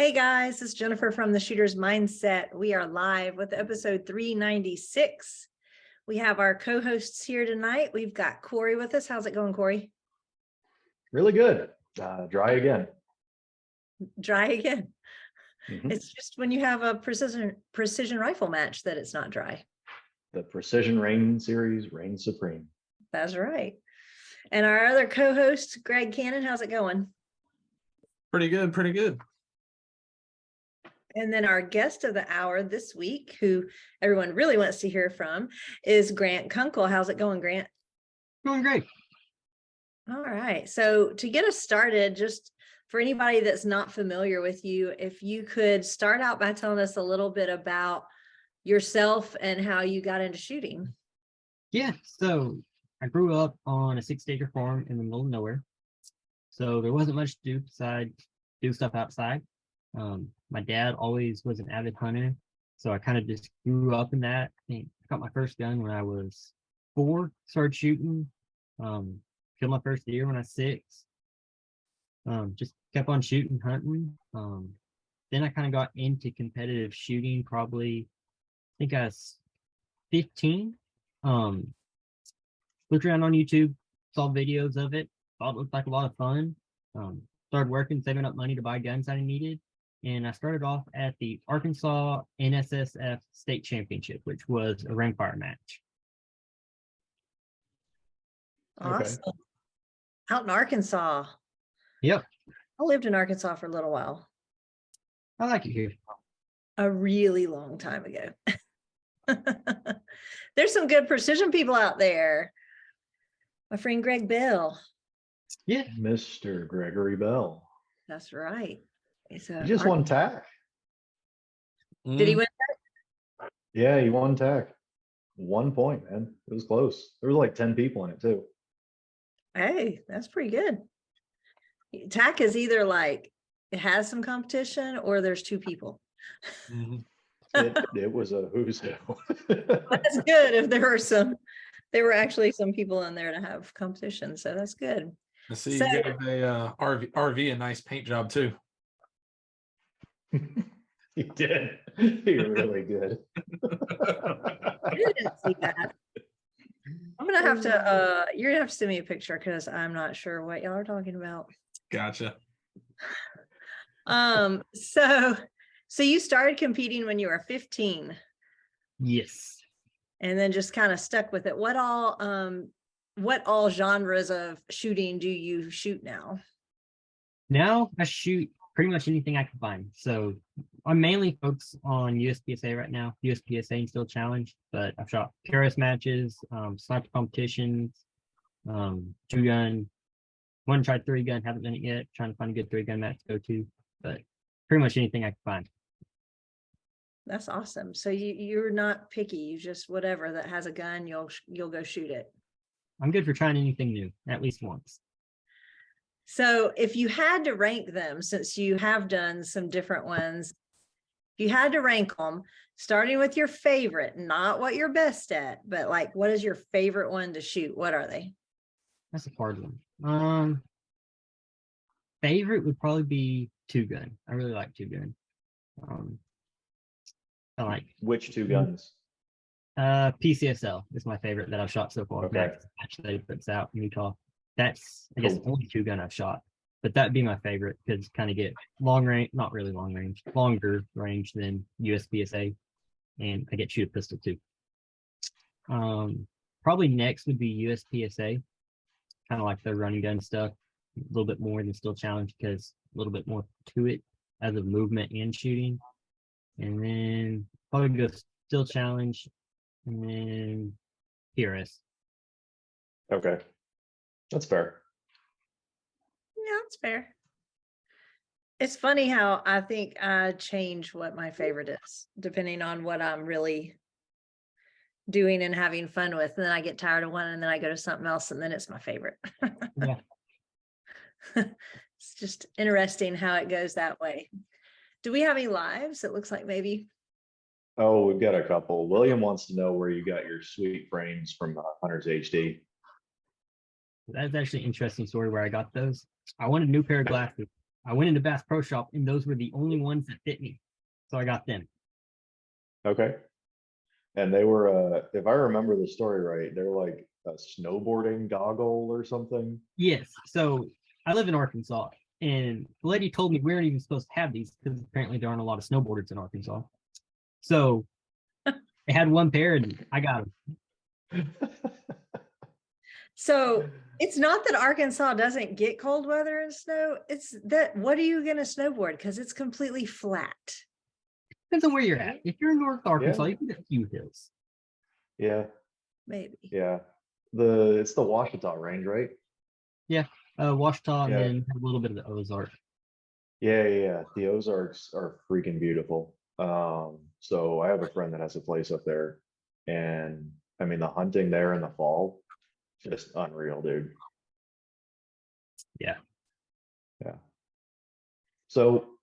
Hey guys, this is Jennifer from the Shooter's Mindset. We are live with episode 396. We have our co-hosts here tonight. We've got Corey with us. How's it going, Corey? Really good. Dry again. Dry again. Mm-hmm. It's just when you have a precision rifle match that it's not dry. The Precision Rain Series reigns supreme. That's right. And our other co-host, Greg Cannon, how's it going? Pretty good, pretty good. And then our guest of the hour this week, who everyone really wants to hear from, is Grant Kunkel. How's it going, Grant? Doing great. All right. So to get us started, just for anybody that's not familiar with you, if you could start out by telling us a little bit about yourself and how you got into shooting. Yeah, so I grew up on a 6-acre farm in the middle of nowhere. So there wasn't much to do besides do stuff outside. My dad always was an avid hunter, so I kind of just grew up in that. I think I got my first gun when I was 4, started shooting, killed my first deer when I was 6. Just kept on shooting, hunting. Then I kind of got into competitive shooting probably, I think I was 15. Looked around on YouTube, saw videos of it, thought it looked like a lot of fun. Started working, saving up money to buy guns I needed. And I started off at the Arkansas NSSF State Championship, which was a rimfire match. Awesome. Okay. Out in Arkansas. Yep. I lived in Arkansas for a little while. I like it here. A really long time ago. There's some good precision people out there. My friend Greg Bell. Yeah. Mr. Gregory Bell. That's right. He just won TAC. Did he win that? Yeah, he won TAC. 1 point, man. It was close. There was like 10 people in it too. Hey, that's pretty good. TAC is either like it has some competition or there's 2 people. Mm-hmm. It was a who's who. That's good if there were actually some people in there to have competition, so that's good. I see you gave a RV a nice paint job too. He did. He really did. I didn't see that. I'm gonna have to you're gonna have to send me a picture because I'm not sure what y'all are talking about. Gotcha. So you started competing when you were 15. Yes. And then just kind of stuck with it. What all genres of shooting do you shoot now? Now I shoot pretty much anything I can find. So I'm mainly focused on USPSA right now, USPSA and Steel Challenge, but I've shot KRS matches, sniper competitions, 2-gun, want to try 3-gun, haven't done it yet, trying to find a good 3-gun match to go to, but pretty much anything I can find. That's awesome. So you're not picky, you just whatever that has a gun, you'll go shoot it. I'm good for trying anything new, at least once. So if you had to rank them, since you have done some different ones, if you had to rank them, starting with your favorite, not what you're best at, but like, what is your favorite one to shoot? What are they? That's a hard one. Favorite would probably be 2-gun. I really like 2-gun. I like which 2 guns? PCSL is my favorite that I've shot so far. Okay. That's that he puts out in Utah. That's I guess the only 2-gun I've shot, but that'd be my favorite because kind of get long range, not really long range, longer range than USPSA, and I get to shoot a pistol too. Probably next would be USPSA, kind of like the running gun stuff, a little bit more than Steel Challenge because a little bit more to it as of movement and shooting, and then probably go Steel Challenge, and then PRS. Okay. That's fair. Yeah, that's fair. It's funny how I think I change what my favorite is, depending on what I'm really doing and having fun with. And then I get tired of one and then I go to something else and then it's my favorite. Yeah. It's just interesting how it goes that way. Do we have any lives? It looks like maybe. Oh, we've got a couple. William wants to know where you got your sweet frames from Hunters HD. That's actually an interesting story where I got those. I wanted a new pair of glasses. I went into Bass Pro Shop, and those were the only ones that fit me. So I got them. Okay. And they were, if I remember the story right, they're like a snowboarding goggle or something. Yes. So I live in Arkansas, and the lady told me we weren't even supposed to have these because apparently there aren't a lot of snowboarders in Arkansas. So they had one pair, and I got them. So it's not that Arkansas doesn't get cold weather and snow. It's that what are you going to snowboard? Because it's completely flat. Depends on where you're at. If you're in North Arkansas, Yeah. you can get a few hills. Yeah, Maybe. yeah. It's the Washita range, right? Washita, and Yeah. then a little bit of the Ozark. Yeah. The Ozarks are freaking beautiful. So I have a friend that has a place up there, and I mean the hunting there in the fall, just unreal, dude. Yeah. Yeah. So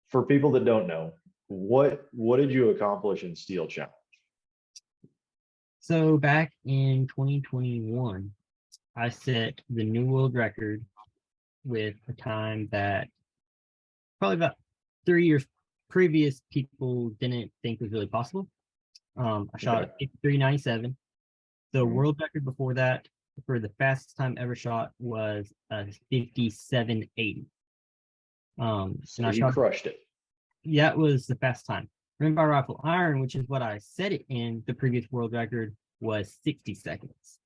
for people that don't know, what did you accomplish in Steel Challenge? So back in 2021, I set the new world record with a time that probably about 3 years previous people didn't think was really possible. I shot Okay. a 53.97. The Mhm. world record before that for the fastest time ever shot was a 57.80. So And I you shot, crushed it. that was the fast time. Rimfire rifle iron, which is what I set it in, the previous world record was 60 seconds.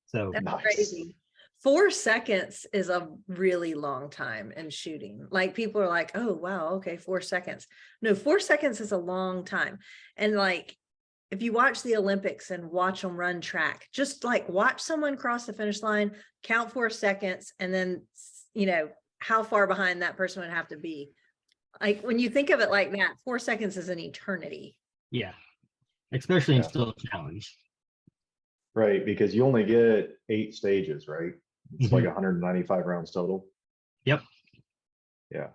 So That's Nice. crazy. 4 seconds is a really long time in shooting. Like people are like, oh, wow, okay, 4 seconds. No, 4 seconds is a long time. And like, if you watch the Olympics and watch them run track, just like watch someone cross the finish line, count 4 seconds, and then, how far behind that person would have to be. Like when you think of it like that, 4 seconds is an eternity. yeah, especially in Yeah. Still Challenge. Right, because you only get 8 stages, right? It's like Mhm. 195 rounds total. Yep. Yeah.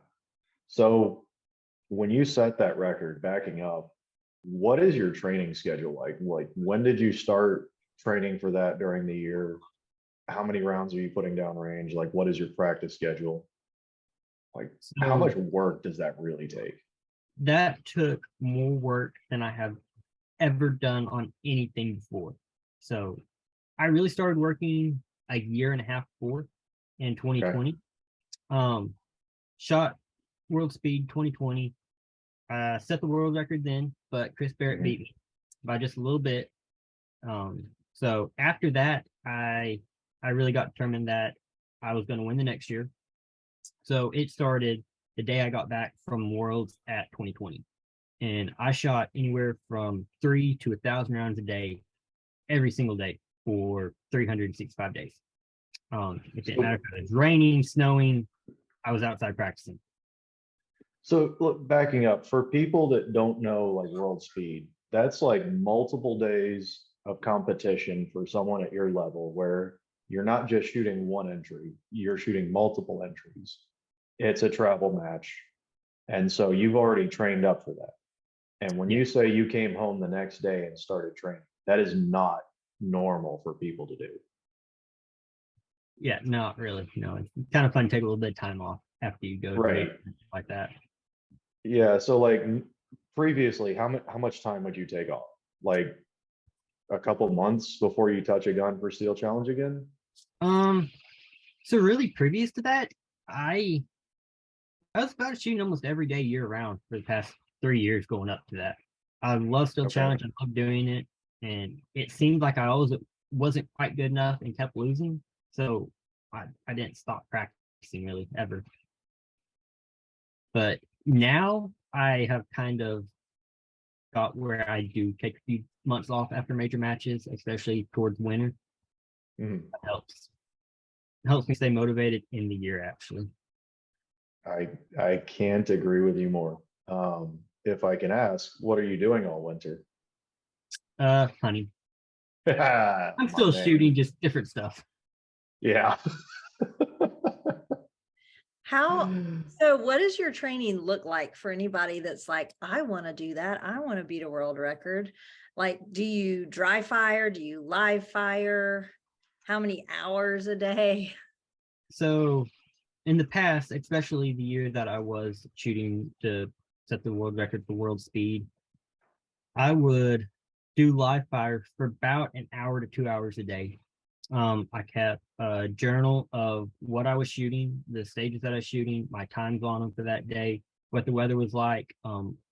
So when you set that record, backing up, what is your training schedule like? Like when did you start training for that during the year? How many rounds are you putting down range? Like what is your practice schedule? Like how So much work does that really take? that took more work than I have ever done on anything before. So I really started working a year and a half before in Okay. 2020. Shot world speed 2020. Set the world record then, but Chris Barrett Mhm. beat me by just a little bit. So after that, I really got determined that I was going to win the next year. So it started the day I got back from Worlds at 2020. And I shot anywhere from 3 to 1,000 rounds a day, every single day for 365 days. It didn't matter if it was raining, snowing, I was outside practicing. So look, backing up for people that don't know like world speed, that's like multiple days of competition for someone at your level where you're not just shooting one entry, you're shooting multiple entries. It's a travel match. And so you've already trained up for that. And when Yeah. you say you came home the next day and started training, that is not normal for people to do. Yeah, not really. It's kind of fun to take a little bit of time off after you go Right. like that. Yeah. So like previously, how much time would you take off? Like a couple months before you touch a gun for Steel Challenge again? So really previous to that, I was about shooting almost every day year round for the past 3 years going up to that. I love Steel Okay. Challenge. I love doing it. And it seemed like I always wasn't quite good enough and kept losing. So I didn't stop practicing really ever. But now I have kind of got where I do take a few months off after major matches, especially towards winter. Mhm. That helps me stay motivated in the year actually. I can't agree with you more. If I can ask, what are you doing all winter? Honey. My I'm still man. shooting, just different stuff. Yeah. So what does your training look like for anybody that's like, I want to do that. I want to beat a world record. Like, do you dry fire? Do you live fire? How many hours a day? So in the past, especially the year that I was shooting to set the world record for world speed, I would do live fire for about an hour to 2 hours a day. I kept a journal of what I was shooting, the stages that I was shooting, my times on them for that day, what the weather was like,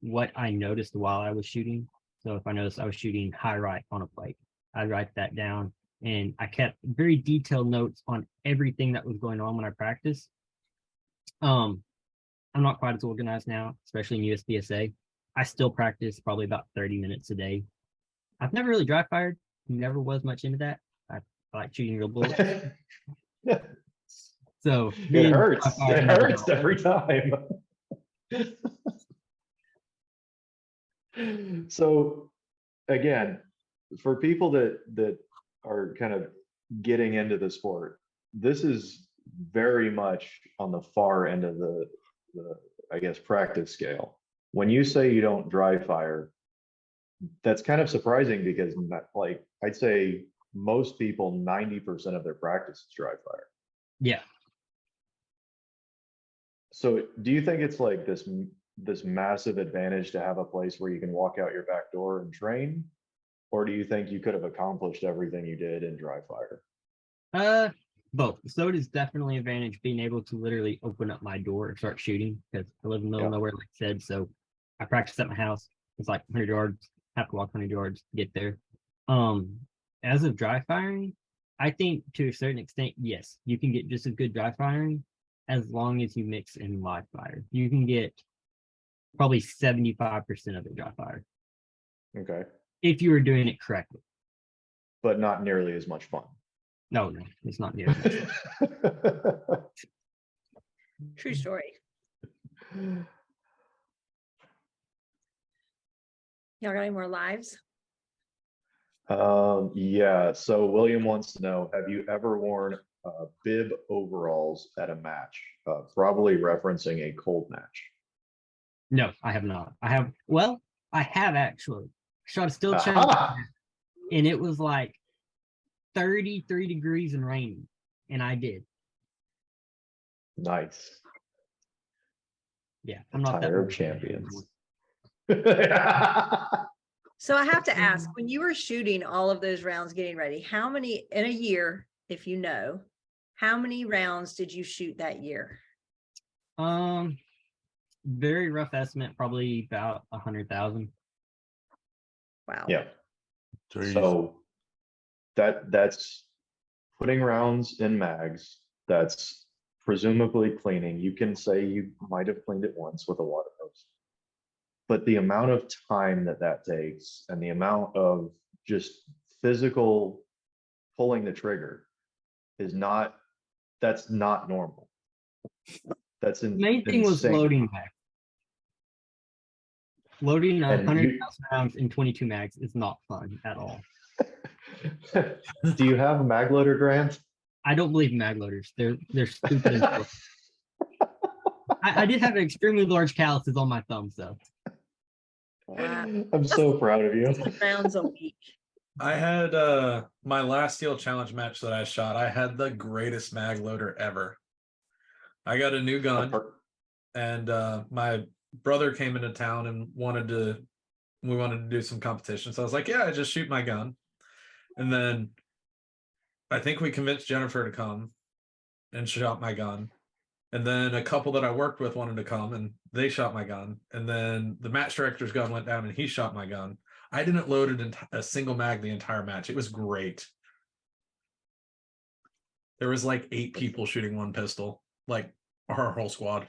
what I noticed while I was shooting. So if I noticed I was shooting high right on a plate, I'd write that down. And I kept very detailed notes on everything that was going on when I practiced. I'm not quite as organized now, especially in USPSA. I still practice probably about 30 minutes a day. I've never really dry fired, never was much into that. I like shooting real bullets. So It hurts. It hurts every time. So again, for people that are kind of getting into the sport, this is very much on the far end of the I guess practice scale. When you say you don't dry fire, that's kind of surprising because like I'd say most people 90% of their practice is dry fire. Yeah. So do you think it's like this massive advantage to have a place where you can walk out your back door and train? Or do you think you could have accomplished everything you did in dry fire? Both. So it is definitely an advantage being able to literally open up my door and start shooting because I live in the middle of nowhere, like I said. So I practice at my house. It's like 100 yards, have to walk 100 yards to get there. As of dry firing, I think to a certain extent, yes, you can get just as good dry firing as long as you mix in live fire. You can get probably 75% of it dry fire. Okay. If you were doing it correctly. But not nearly as much fun. No, it's not nearly as much fun. True story. Y'all got any more lives? Yeah. So William wants to know, have you ever worn bib overalls at a match? Probably referencing a cold match. No, I have not. I have actually shot a still challenge Aha! and it was like 33 degrees and raining, and I did. Nice. Yeah, I'm not that Tire much champions. So I have to ask, when you were shooting all of those rounds getting ready, how many in a year, if you know, how many rounds did you shoot that year? Very rough estimate, probably about 100,000. Wow. Yeah. Jeez. So that's putting rounds in mags. That's presumably cleaning. You can say you might have cleaned it once with a water hose, but the amount of time that takes and the amount of just physical pulling the trigger that's not normal. That's The main thing was insane. loading back. Loading And 100,000 rounds in 22 mags is not fun at all. Do you have a mag loader, Grant? I don't believe in mag loaders. They're stupid. And slow. I did have extremely large calluses on my thumbs though. Wow. I'm so proud of you. Rounds a week. I had my last steel challenge match that I shot. I had the greatest mag loader ever. I got a new gun, and my brother came into town and we wanted to do some competition. So I was like, yeah, I just shoot my gun. And then I think we convinced Jennifer to come and shot my gun. And then a couple that I worked with wanted to come and they shot my gun. And then the match director's gun went down and he shot my gun. I didn't load it in a single mag the entire match. It was great. There was like 8 people shooting one pistol, like our whole squad.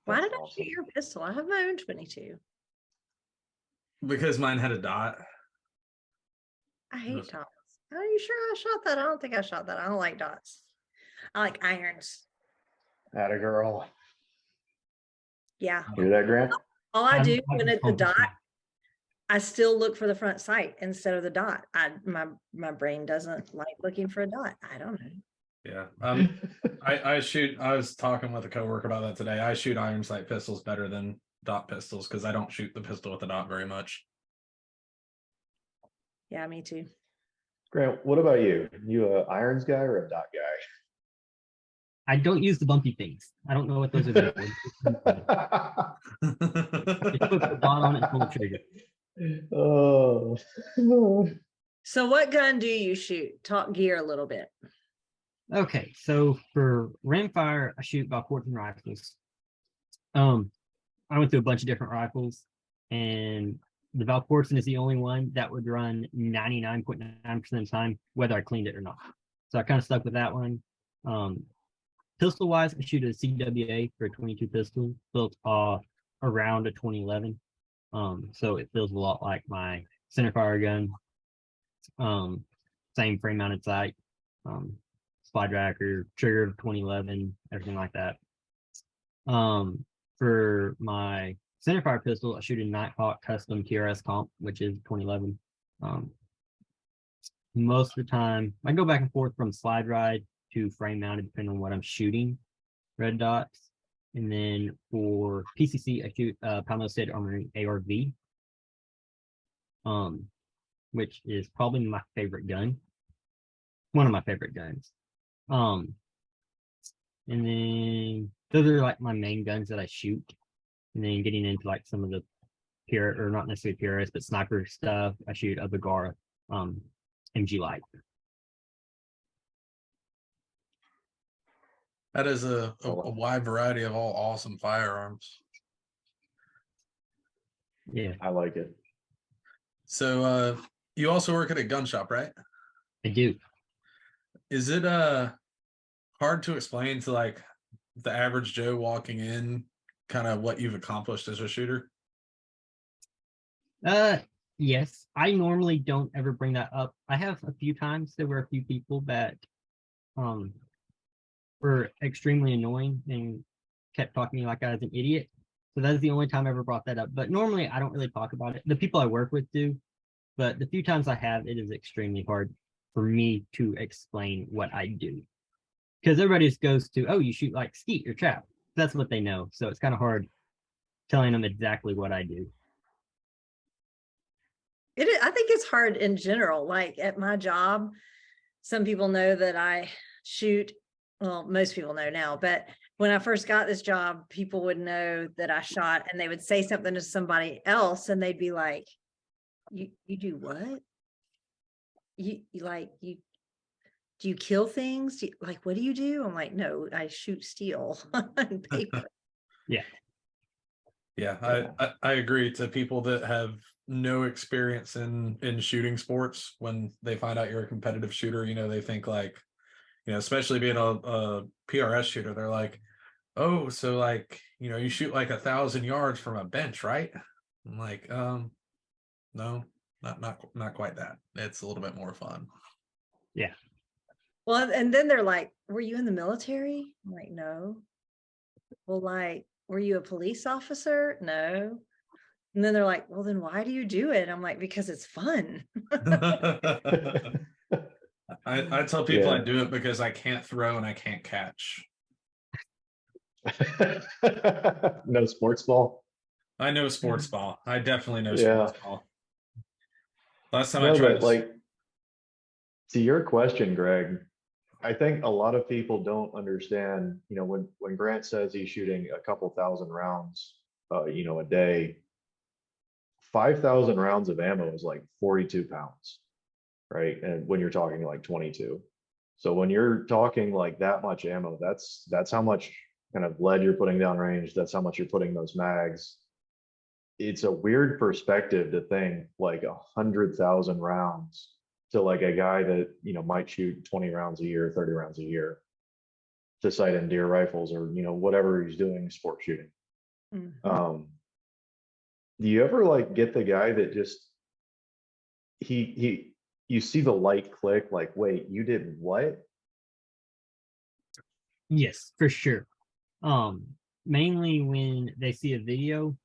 Why That's did I awesome. shoot your pistol? I have my own 22. Because mine had a dot. I hate dots. Are you sure I shot that? I don't think I shot that. I don't like dots. I like irons. Atta girl. Yeah. Hear that, Grant? All I do when it's a Oh, dot, I still look for the front sight instead of the dot. My brain doesn't like looking for a dot. I don't know. Yeah. I was talking with a coworker about that today. I shoot iron sight pistols better than dot pistols because I don't shoot the pistol with the dot very much. Yeah, me too. Grant, what about you? You a irons guy or a dot I don't use the bumpy things. I don't know what those are there for. guy? Just put the dot on it and pull the trigger. Oh. So what gun do you shoot? Talk gear a little bit. Okay, so for rimfire, I shoot about 14 rifles. I went through a bunch of different rifles, and the Valporten is the only one that would run 99.9% of the time, whether I cleaned it or not. So I kind of stuck with that one. Pistol wise, I shoot a CWA for a 22 pistol built around a 2011. So it feels a lot like my centerfire gun. Same frame mounted sight, slide tracker, trigger 2011, everything like that. For my centerfire pistol, I shoot a Nighthawk custom TRS comp, which is 2011. Most of the time, I go back and forth from slide ride to frame mounted, depending on what I'm shooting. Red dots, and then for PCC, I shoot Palmo State Armory ARV, which is probably my favorite gun, one of my favorite guns. And then those are like my main guns that I shoot. And then getting into like some of the pure, or not necessarily PRS, but sniper stuff, I shoot a Bagara MG Light. That is a wide variety of all awesome firearms. Yeah, I like it. So you also work at a gun shop, right? I do. Is it hard to explain to like the average Joe walking in kind of what you've accomplished as a shooter? Yes. I normally don't ever bring that up. I have a few times. There were a few people that were extremely annoying and kept talking to me like I was an idiot. So that's the only time I ever brought that up. But normally I don't really talk about it. The people I work with do, but the few times I have, it is extremely hard for me to explain what I do. Because everybody just goes to, oh, you shoot like skeet or trap. That's what they know. So it's kind of hard telling them exactly what I do. I think it's hard in general. Like at my job, some people know that I shoot. Well, most people know now, but when I first got this job, people would know that I shot, and they would say something to somebody else and they'd be like, you do what? You do you kill things? Like, what do you do? I'm like, no, I shoot steel on paper. Yeah, I agree. To people that have no experience in shooting sports, when they find out you're a competitive shooter, they think like, especially being a PRS shooter, they're like, oh, so like, you shoot like 1,000 yards from a bench, right? I'm like, no, not quite that. It's a little bit more fun. Yeah. Well, and then they're like, were you in the military? I'm like, no. Well, like, were you a police officer? No. And then they're like, well, then why do you do it? I'm like, because it's fun. I tell people I do it because I can't throw and I can't catch. No sports ball. I know sports ball. I definitely know Yeah. sports ball. Last time No, I tried but like, to your question, Greg, I think a lot of people don't understand, when Grant says he's shooting a couple thousand rounds, a day, 5,000 rounds of ammo is like 42 pounds, right? And when you're talking like 22. So when you're talking like that much ammo, that's how much kind of lead you're putting down range. That's how much you're putting those mags. It's a weird perspective to think like 100,000 rounds to like a guy that might shoot 20 rounds a year, 30 rounds a year to sight and deer rifles, or whatever he's doing sport shooting. Mhm. Do you ever like get the guy that just you see the light click, like, wait, you did what? Yes, for sure. Mainly when they see a video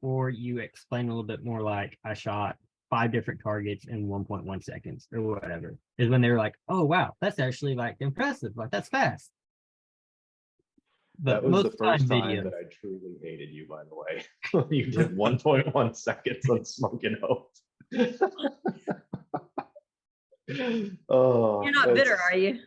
or you explain a little bit more, like I shot 5 different targets in 1.1 seconds or whatever, is when they're like, oh wow, that's actually like impressive, like that's fast. But That was most the first time video, that I truly hated you, by the way. You did 1.1 seconds on smoking hopes. Oh, You're not bitter, that's are you?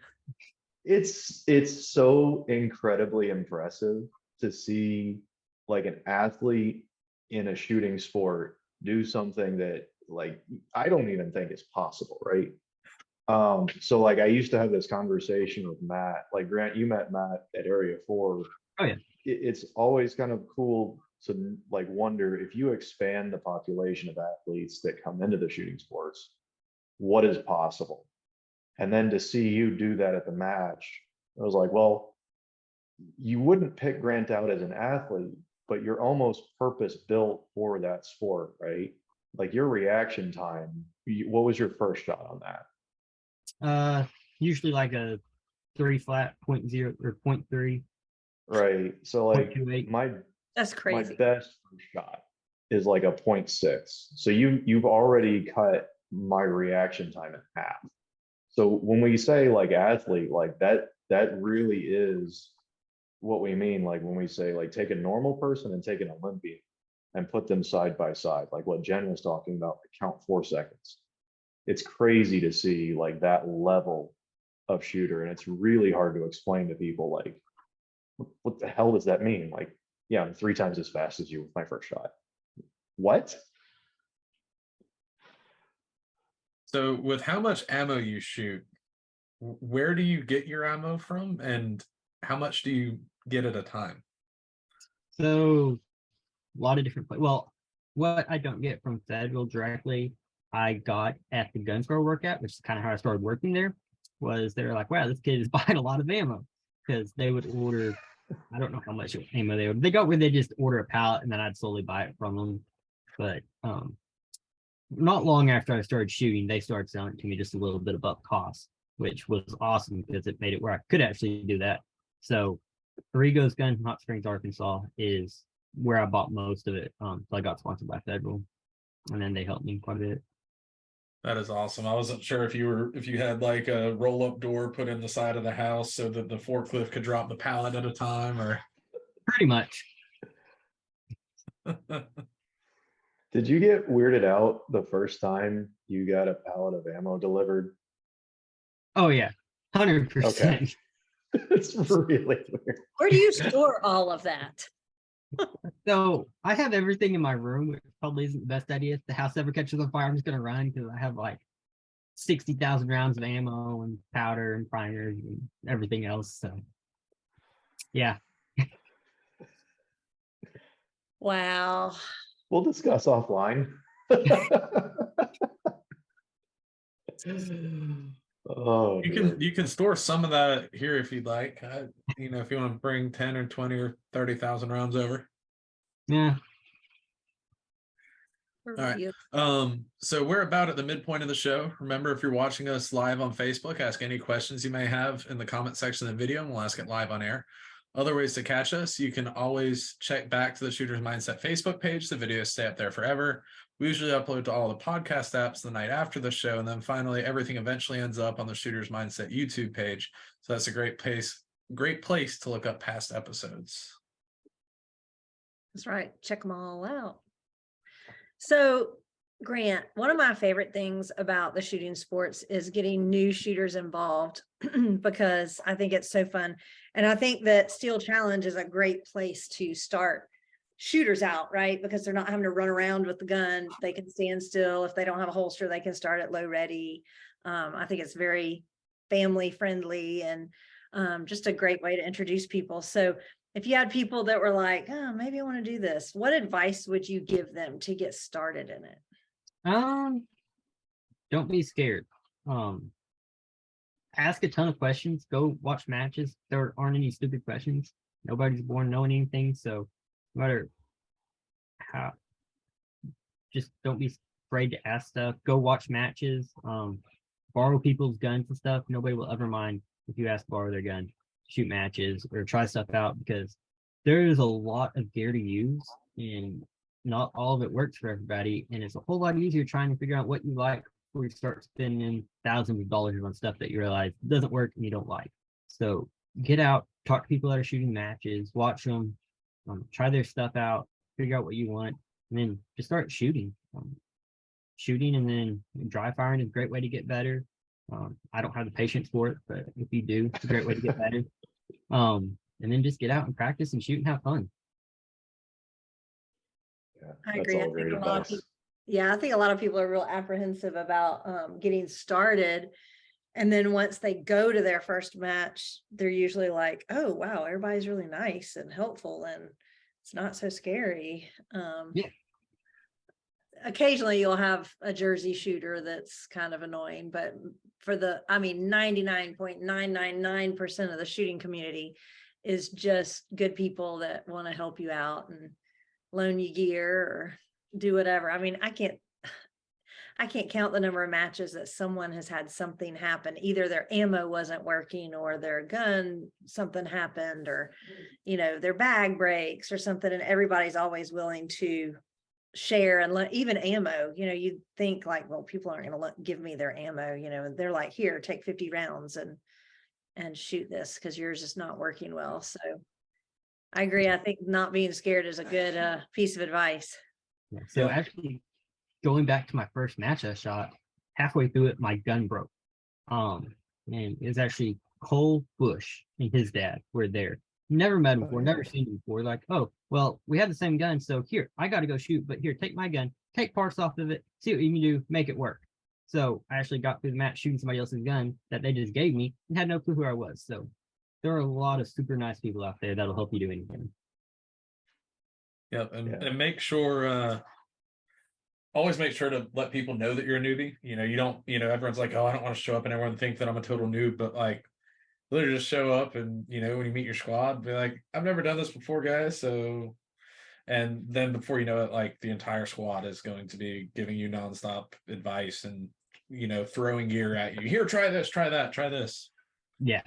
it's so incredibly impressive to see like an athlete in a shooting sport do something that like I don't even think is possible, right? So like I used to have this conversation with Matt. Like Grant, you met Matt at Area 4. Oh yeah. It's always kind of cool to like wonder if you expand the population of athletes that come into the shooting sports, what is possible? And then to see you do that at the match, I was like, well, you wouldn't pick Grant out as an athlete, but you're almost purpose built for that sport, right? Like your reaction time, what was your first shot on that? Usually like a 3 flat 0.0 or 0.3, Right. So like 0.28. That's my crazy. best first shot is like a 0.6. So you've already cut my reaction time in half. So when we say like athlete, like that really is what we mean. Like when we say like take a normal person and take an Olympian and put them side by side, like what Jen was talking about, like count 4 seconds. It's crazy to see like that level of shooter, and it's really hard to explain to people like what the hell does that mean? Like, yeah, I'm 3 times as fast as you with my first shot. What? So with how much ammo you shoot, where do you get your ammo from, and how much do you get at a time? So a lot of different well, what I don't get from Federal directly, I got at the gun store I work at, which is kind of how I started working there. Was they're like, wow, this kid is buying a lot of ammo, because they would order, I don't know how much ammo they got where they just order a pallet and then I'd slowly buy it from them. But not long after I started shooting, they started selling it to me just a little bit above cost, which was awesome because it made it where I could actually do that. So Arrigo's Gun from Hot Springs, Arkansas is where I bought most of it. So I got sponsored by Federal, and then they helped me quite a bit. That is awesome. I wasn't sure if you had like a roll-up door put in the side of the house so that the forklift could drop the pallet at a time, or Pretty much. Did you get weirded out the first time you got a pallet of ammo delivered? Oh yeah, 100%. Okay. It's really weird. Where do you store all of that? So I have everything in my room, which probably isn't the best idea. If the house ever catches on fire, I'm just gonna run because I have like 60,000 rounds of ammo and powder and primers and everything else. So yeah. Wow. We'll discuss offline. Oh, you can store some of that here if you'd like. If you want to bring 10 or 20 or 30,000 rounds over. Yeah. All right. So we're about at the midpoint of the show. Remember, if you're watching us live on Facebook, ask any questions you may have in the comment section of the video, and we'll ask it live on air. Other ways to catch us, you can always check back to the Shooter's Mindset Facebook page. The videos stay up there forever. We usually upload to all the podcast apps the night after the show. And then finally, everything eventually ends up on the Shooter's Mindset YouTube page. So that's a great place to look up past episodes. That's right. Check them all out. So, Grant, one of my favorite things about the shooting sports is getting new shooters involved because I think it's so fun. And I think that Steel Challenge is a great place to start shooters out, right? Because they're not having to run around with the gun. They can stand still. If they don't have a holster, they can start at low ready. I think it's very family friendly and just a great way to introduce people. So if you had people that were like, oh, maybe I want to do this, what advice would you give them to get started in it? Don't be scared. Ask a ton of questions. Go watch matches. There aren't any stupid questions. Nobody's born knowing anything. So no matter how, just don't be afraid to ask stuff. Go watch matches. Borrow people's guns and stuff. Nobody will ever mind if you ask to borrow their gun, shoot matches, or try stuff out, because there is a lot of gear to use and not all of it works for everybody. And it's a whole lot easier trying to figure out what you like before you start spending thousands of dollars on stuff that you realize doesn't work and you don't like. So get out, talk to people that are shooting matches, watch them, try their stuff out, figure out what you want, and then just start shooting. Shooting and then dry firing is a great way to get better. I don't have the patience for it, but if you do, it's a great way to get better. And then just get out and practice and shoot and have fun. Yeah, I that's agree. all great advice. I think a lot of people are real apprehensive about getting started. And then once they go to their first match, they're usually like, oh, wow, everybody's really nice and helpful and it's not so scary. Yeah. Occasionally you'll have a Jersey shooter that's kind of annoying, but for 99.999% of the shooting community is just good people that want to help you out and loan you gear or do whatever. I mean, I can't count the number of matches that someone has had something happen. Either their ammo wasn't working or their gun, something happened, or, their bag breaks or something. And everybody's always willing to share and even ammo, you'd think like, well, people aren't going to give me their ammo, and they're like, here, take 50 rounds and shoot this because yours is not working well. So I agree. I think not being scared is a good piece of advice. Yeah. So Yeah. actually, going back to my first match I shot, halfway through it, my gun broke. And it was actually Cole Bush and his dad were there. Never met him before, never seen him before. Like, oh, well, we have the same gun, so here, I got to go shoot, but here, take my gun, take parts off of it, see what you can do, make it work. So I actually got through the match shooting somebody else's gun that they just gave me and had no clue who I was. So there are a lot of super nice people out there that'll help you do anything. Yep, and make sure always make sure to let people know that you're a newbie. You don't, everyone's like, oh, I don't want to show up and everyone think that I'm a total noob, but like literally just show up and when you meet your squad, be like, I've never done this before, guys. So, and then before you know it, like the entire squad is going to be giving you nonstop advice and throwing gear at you. Here, try this, try that, try this. Yeah.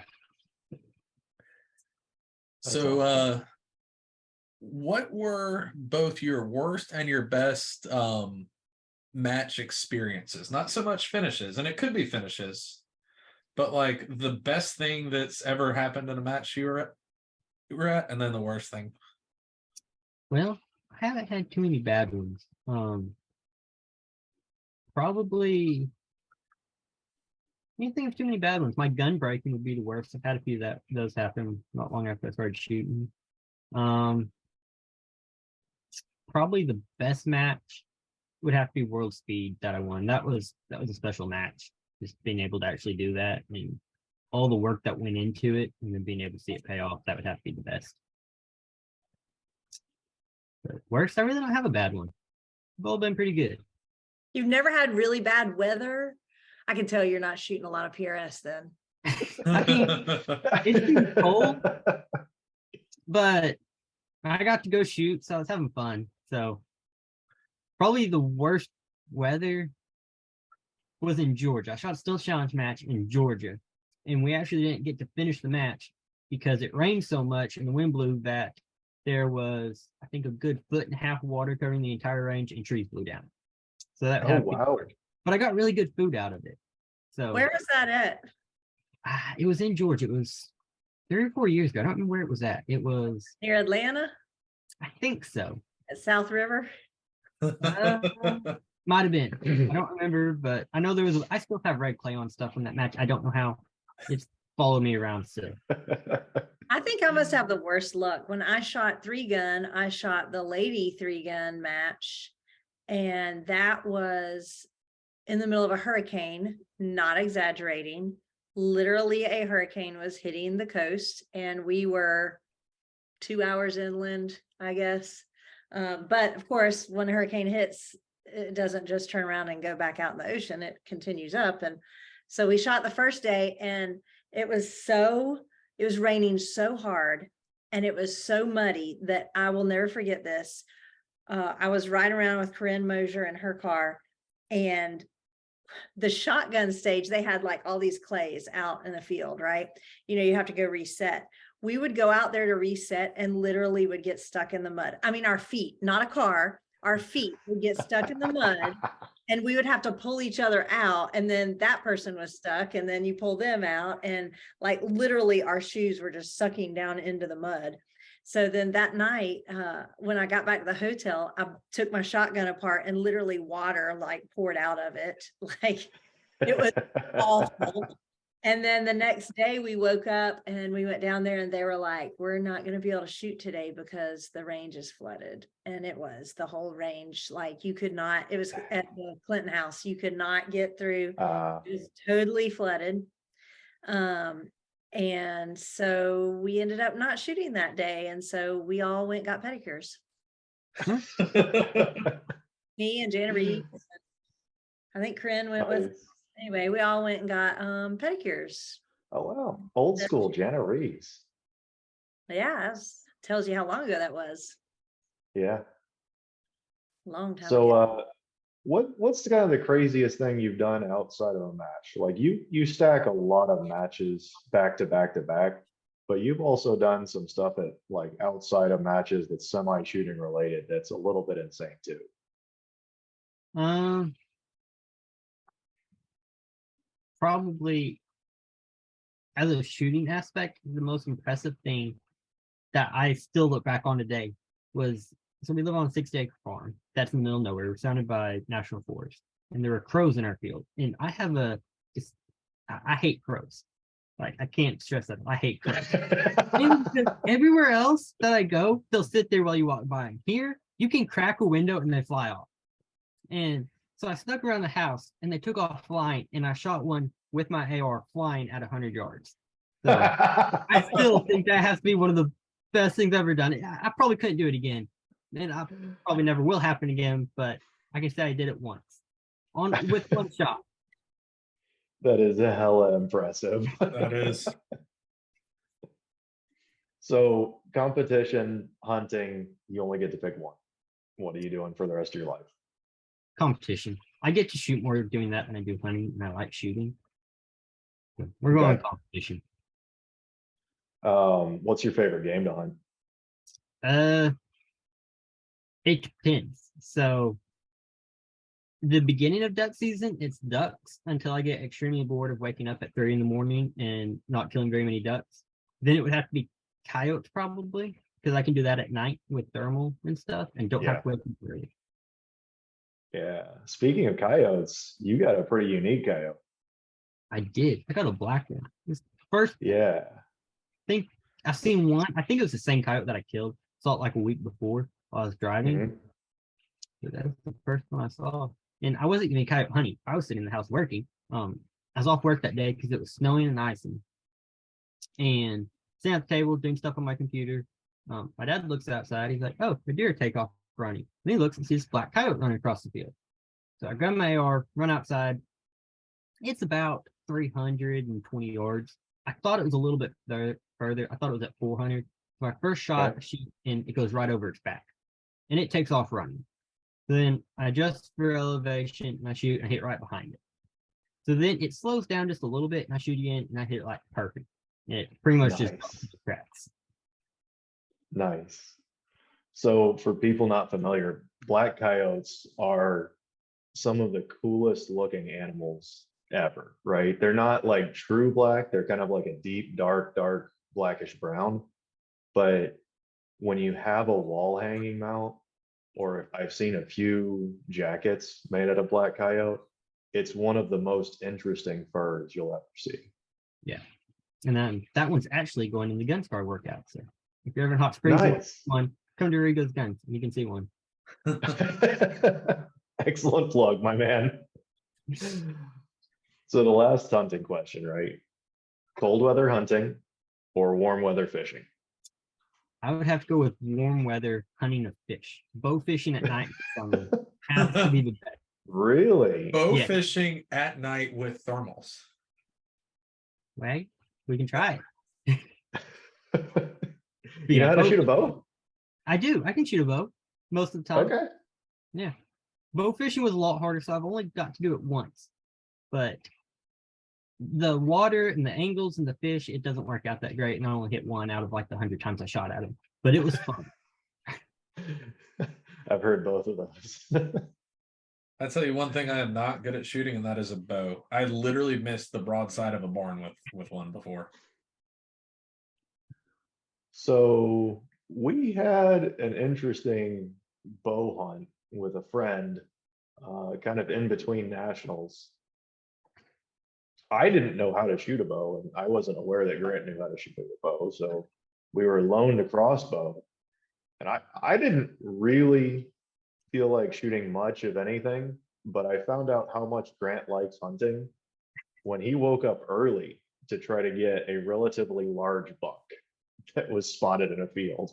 So awesome. What were both your worst and your best match experiences? Not so much finishes, and it could be finishes, but like the best thing that's ever happened in a match you were at, and then the worst thing. Well, I haven't had too many bad ones. Probably I can't think of too many bad ones. My gun breaking would be the worst. I've had a few that does happen not long after I started shooting. Probably the best match would have to be World Speed that I won. That was a special match. Just being able to actually do that and all the work that went into it, and then being able to see it pay off, that would have to be the best. But worst, I really don't have a bad one. They've all been pretty good. You've never had really bad weather? I can tell you're not shooting a lot of PRS then. I mean, it's been cold, but I got to go shoot, so I was having fun. So probably the worst weather was in Georgia. I shot a still challenge match in Georgia, and we actually didn't get to finish the match because it rained so much and the wind blew that there was, I think, a good 1.5 feet of water covering the entire range and trees blew down. So that wow. But I got really good food out of it. So where was that at? It was in Georgia. It was 3 or 4 years ago. I don't remember where it was at. It was near Atlanta? I think so. At South River? Might have been. I don't remember, but I know there was. I still have red clay on stuff from that match. I don't know how it's followed me around still. I think I must have the worst luck. When I shot 3-gun, I shot the lady 3-gun match, and that was in the middle of a hurricane, not exaggerating. Literally a hurricane was hitting the coast, and we were 2 hours inland, I guess. But of course, when a hurricane hits, it doesn't just turn around and go back out in the ocean. It continues up. And so we shot the first day, and it was raining so hard, and it was so muddy that I will never forget this. I was riding around with Corinne Mosier in her car, and the shotgun stage, they had like all these clays out in the field, right? You have to go reset. We would go out there to reset and literally would get stuck in the mud. I mean, our feet, not a car, our feet would get stuck in the mud, and we would have to pull each other out. And then that person was stuck, and then you pull them out, and like literally our shoes were just sucking down into the mud. So then that night, when I got back to the hotel, I took my shotgun apart, and literally water like poured out of it. Like It was awful. And then the next day we woke up and we went down there and they were like, we're not going to be able to shoot today because the range is flooded. And it was the whole range. Like you could not, it was at the Clinton house. You could not get through. It was totally flooded. And so we ended up not shooting that day. And so we all went, got pedicures. Me and Jana Reed. I think Corinne went with. Anyway, we all went and got pedicures. Oh wow, old school Jana Reeves. Yeah, tells you how long ago that was. Yeah, Long time so ago. what's the kind of the craziest thing you've done outside of a match? Like you stack a lot of matches back to back to back, but you've also done some stuff at like outside of matches that's semi shooting related that's a little bit insane too. Probably as a shooting aspect, the most impressive thing that I still look back on today was, so we live on a 6-acre farm that's in the middle of nowhere. We're surrounded by national forest, and there are crows in our field. And I have I hate crows. Like I can't stress that. I hate crows. Everywhere else that I go, they'll sit there while you walk by. Here, you can crack a window and they fly off. And so I snuck around the house and they took off flying, and I shot one with my AR flying at 100 yards. So I still think that has to be one of the best things I've ever done. I probably couldn't do it again, and I probably never will happen again, but I can say I did it once with one shot. That is hella impressive. That is. So competition, hunting, you only get to pick one. What are you doing for the rest of your life? Competition. I get to shoot more doing that than I do hunting, and I like shooting. So we're going with competition. What's your favorite game to hunt? It depends. So the beginning of duck season, it's ducks until I get extremely bored of waking up at 3 in the morning and not killing very many ducks. Then it would have to be coyotes probably, because I can do that at night with thermal and stuff and don't have to wake up early. Yeah. Speaking of coyotes, you got a pretty unique coyote. I did. I got a black one. First, yeah. I think I've seen one. I think it was the same coyote that I killed. Saw it like a week before while I was driving. Mm-hmm. So that was the first one I saw. And I wasn't even coyote hunting. I was sitting in the house working. I was off work that day because it was snowing and icing. And sitting at the table doing stuff on my computer. My dad looks outside. He's like, "Oh, the deer take off running." And he looks and sees this black coyote running across the field. So I grab my AR, run outside. It's about 320 yards. I thought it was a little bit further. I thought it was at 400. So my first shot, I shoot, and it goes right over its back. And it takes off running. Then I adjust for elevation, and I shoot, and I hit right behind it. So then it slows down just a little bit, and I shoot again, and I hit it like perfect. And it pretty much just cracks. Nice. So for people not familiar, black coyotes are some of the coolest looking animals ever, right? They're not like true black. They're kind of like a deep, dark blackish brown. But when you have a wall hanging mount, or I've seen a few jackets made out of black coyote, it's one of the most interesting furs you'll ever see. Yeah. And then that one's actually going in the Gunstar workout. So if you're ever in Hot Springs, one, come to Rigo's Guns. You can see one. Excellent plug, my man. So the last hunting question, right? Cold weather hunting or warm weather fishing? I would have to go with warm weather hunting of fish. Bow fishing at night has to be the best. Really? Bow fishing at night with thermals. Right? We can try it. You know how to shoot a bow? I do. I can shoot a bow most of the time. Okay. Yeah. Bow fishing was a lot harder, so I've only got to do it once. But the water and the angles and the fish, it doesn't work out that great. And I only hit one out of like the 100 times I shot at him. But it was fun. I've heard both of those. I tell you one thing I am not good at shooting, and that is a bow. I literally missed the broadside of a barn with one before. So we had an interesting bow hunt with a friend, kind of in between nationals. I didn't know how to shoot a bow, and I wasn't aware that Grant knew how to shoot a bow. So we were loaned a crossbow, and I didn't really feel like shooting much of anything, but I found out how much Grant likes hunting when he woke up early to try to get a relatively large buck that was spotted in a field.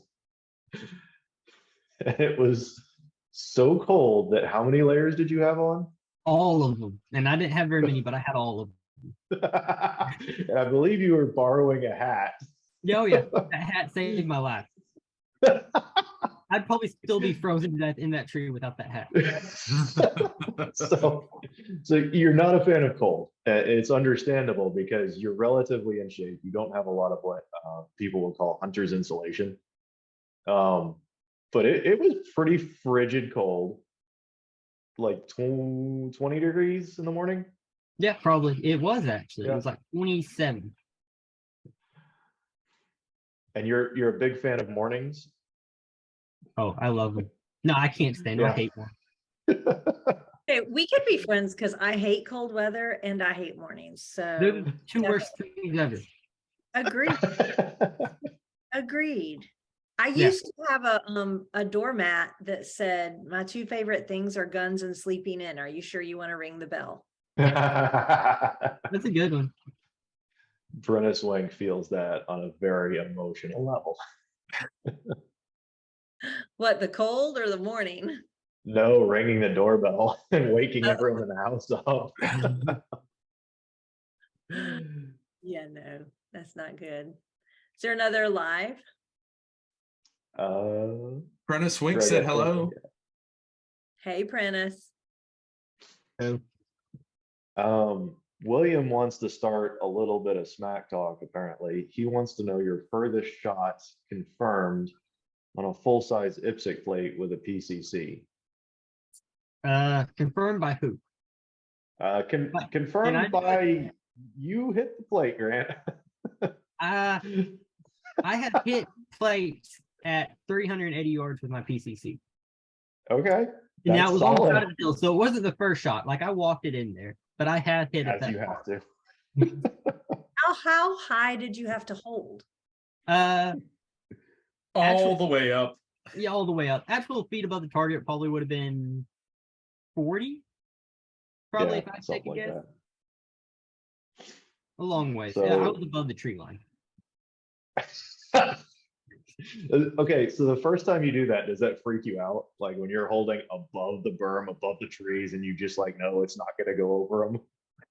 And it was so cold that how many layers did you have on? All of them. And I didn't have very many, but I had all of them. And I believe you were borrowing a hat. Yeah, oh yeah, that hat saved my life. I'd probably still be frozen to death in that tree without that hat. so, so you're not a fan of cold. It's understandable because you're relatively in shape. You don't have a lot of what people will call hunter's insulation. But it was pretty frigid cold, like 20 degrees in the morning. Yeah, probably. It was actually. Yeah. It was like 27. And you're a big fan of mornings. Oh, I love them. No, I can't stand them. I Yeah. hate one. Okay, we could be friends because I hate cold weather and I hate mornings. They're So the two worst things ever. agreed. Agreed. I Yeah. used to have a doormat that said my two favorite things are guns and sleeping in. Are you sure you want to ring the bell? That's a good one. Brenna Swing feels that on a very emotional level. What, the cold or the morning? No, ringing the doorbell and waking everyone in the house up. Yeah, no, that's not good. Is there another live? Prentice Wink Greg, said I think- hello. Hey, Prentice. William wants to start a little bit of smack talk, apparently. He wants to know your furthest shots confirmed on a full-size IPSC plate with a PCC. Confirmed by who? Confirmed by you hit the plate, Grant. I have hit plates at 380 yards with my PCC. Okay. And that That's was on the solid. side of the hill, so it wasn't the first shot. Like I walked it in there, but I have hit it. As you have to. How high did you have to hold? All the way up. Yeah, all the way up. Actual feet above the target probably would have been 40. Probably if I take something a like guess. that. A long way. So- Yeah, I was above the tree line. Okay, so the first time you do that, does that freak you out? Like when you're holding above the berm, above the trees, and you just like, no, it's not going to go over them?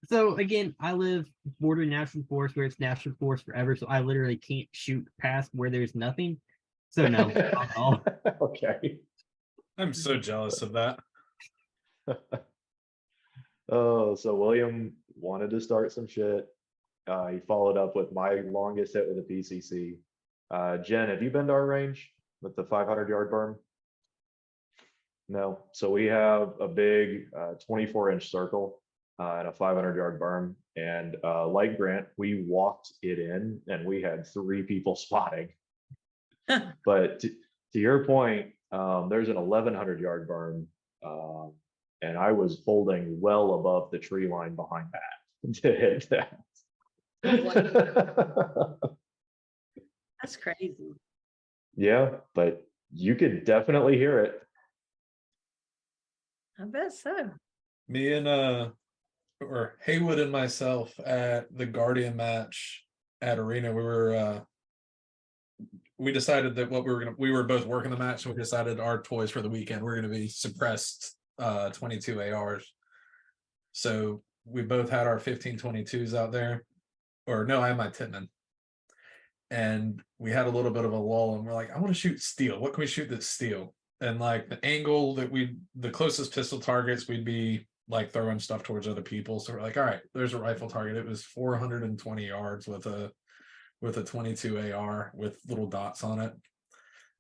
So again, I live bordering national forest where it's national forest forever, so I literally can't shoot past where there's nothing. So no, not at all. Okay. I'm so jealous of that. Oh, so William wanted to start some shit. He followed up with my longest hit with a PCC. Jen, have you been to our range with the 500-yard berm? No. So we have a big 24-inch circle and a 500-yard berm. And like Grant, we walked it in and we had 3 people spotting. But to your point, there's an 1,100-yard berm. And I was holding well above the tree line behind that to hit that. That's crazy. Yeah, but you could definitely hear it. I bet so. Me and or Haywood and myself at the Guardian match at Arena, we decided that we were both working the match, so we decided our toys for the weekend were gonna be suppressed 22 ARs. So we both had our 1522s out there. Or no, I had my Tittman. And we had a little bit of a lull and we're like, I want to shoot steel. What can we shoot that's steel? And like the angle that the closest pistol targets, we'd be like throwing stuff towards other people. So we're like, all right, there's a rifle target. It was 420 yards with a 22 AR with little dots on it.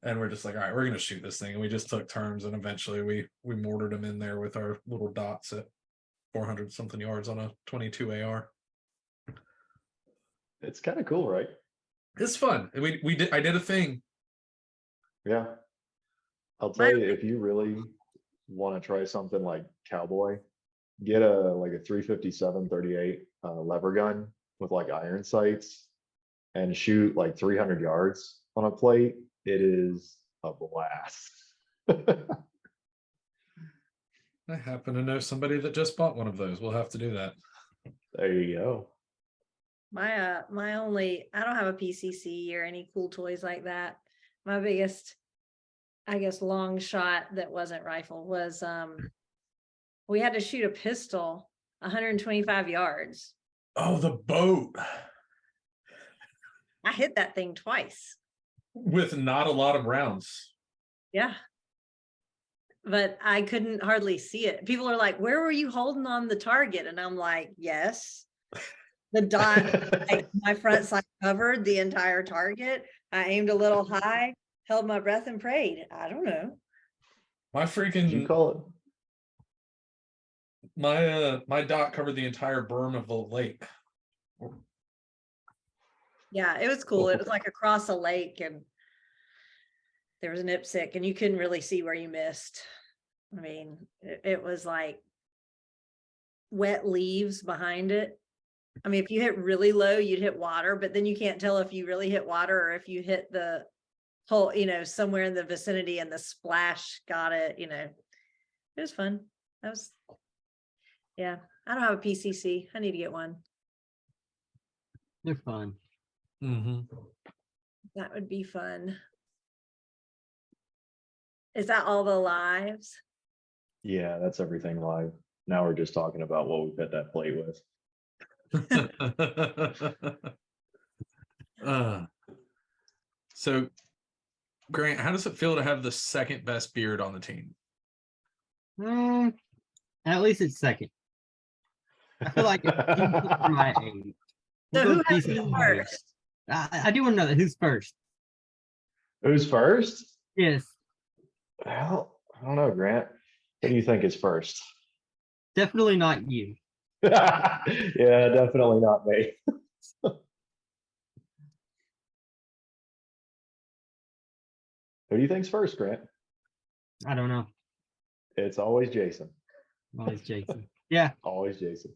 And we're just like, all right, we're gonna shoot this thing. And we just took turns and eventually we mortared them in there with our little dots at 400 something yards on a 22 AR. It's kind of cool, right? It's fun. I did a thing. Yeah. I'll tell you, if you really want to try something like cowboy, get a 357 38 lever gun with like iron sights and shoot like 300 yards on a plate, it is a blast. I happen to know somebody that just bought one of those. We'll have to do that. There you go. My only, I don't have a PCC or any cool toys like that. My biggest, I guess, long shot that wasn't rifle was we had to shoot a pistol 125 yards. Oh, the boat I hit that thing twice. with not a lot of rounds. Yeah. But I couldn't hardly see it. People are like, where were you holding on the target? And I'm like, yes. The dot, like, my front sight covered the entire target. I aimed a little high, held my breath and prayed. I don't know. My Did you freaking call it? my dot covered the entire berm of the lake. Yeah, it was cool. It was like across a lake and there was an IPSC and you couldn't really see where you missed. I mean, it was like wet leaves behind it. I mean, if you hit really low, you'd hit water, but then you can't tell if you really hit water or if you hit the hole, somewhere in the vicinity and the splash got it, It was fun. Yeah, I don't have a PCC. I need to get one. They're fun. Mm-hmm. That would be fun. Is that all the lives? Yeah, that's everything live. Now we're just talking about what we hit that plate with. So, Grant, how does it feel to have the second best beard on the team? At least it's second. I feel like it's decent for my age. So We'll who go has decent to be for my age. first? I do want to know that who's first. Who's first? Yes, Well, I don't know, Grant. What do you think is first? definitely not you. Yeah, definitely not me. Who do you think's first, Grant? I don't know. It's always Jason. Always Jason. Yeah. Always Jason.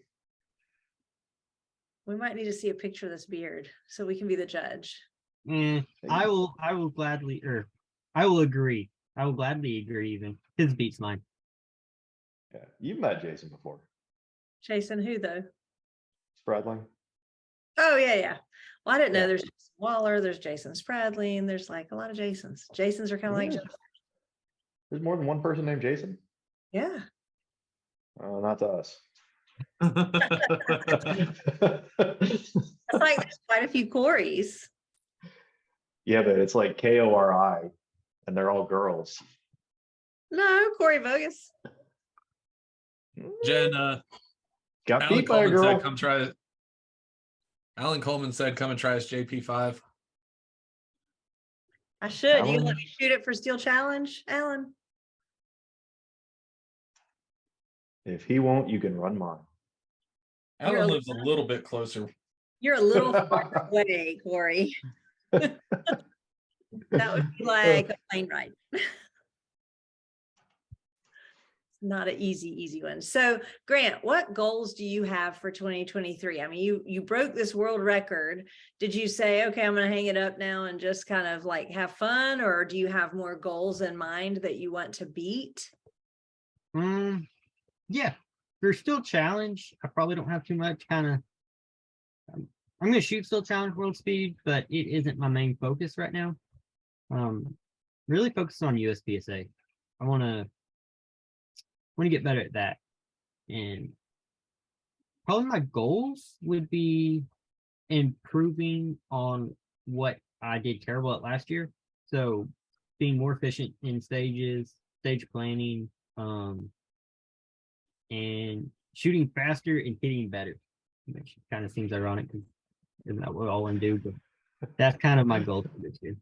We might need to see a picture of this beard so we can be the judge. I will gladly, I will agree. I will gladly agree even. His beats mine. Yeah, you've met Jason before. Jason, who though? Spradling. Oh, yeah. Well, I didn't know Yeah. there's Jason Waller, there's Jason Spradley, and there's like a lot of Jasons. Jasons are kind of like, Yeah. There's more than one person named Jason? yeah. Not to us. It's like there's quite a few Corys. Yeah, but it's like Kori, and they're all girls. No, Corey Bogus. Jen, Got Alan beat by a Coleman girl. said, "Come try it." Alan Coleman said, "Come and try his JP5." I should. You Alan? let me shoot it for Steel Challenge, Alan? If he won't, you can run mine. You're Alan a- lives a little bit closer. You're a little far away, Corey. That would be like a plane ride. Not an easy one. So Grant, what goals do you have for 2023? I mean, you broke this world record. Did you say, okay, I'm going to hang it up now and just kind of like have fun, or do you have more goals in mind that you want to beat? Yeah, there's still challenge. I probably don't have too much kind of. I'm going to shoot still challenge world speed, but it isn't my main focus right now. Really focus on USPSA. I want to get better at that, and probably my goals would be improving on what I did terrible at last year. So being more efficient in stages, stage planning, and shooting faster and hitting better, which kind of seems ironic because isn't that what we all want to do? But that's kind of my goal for this year.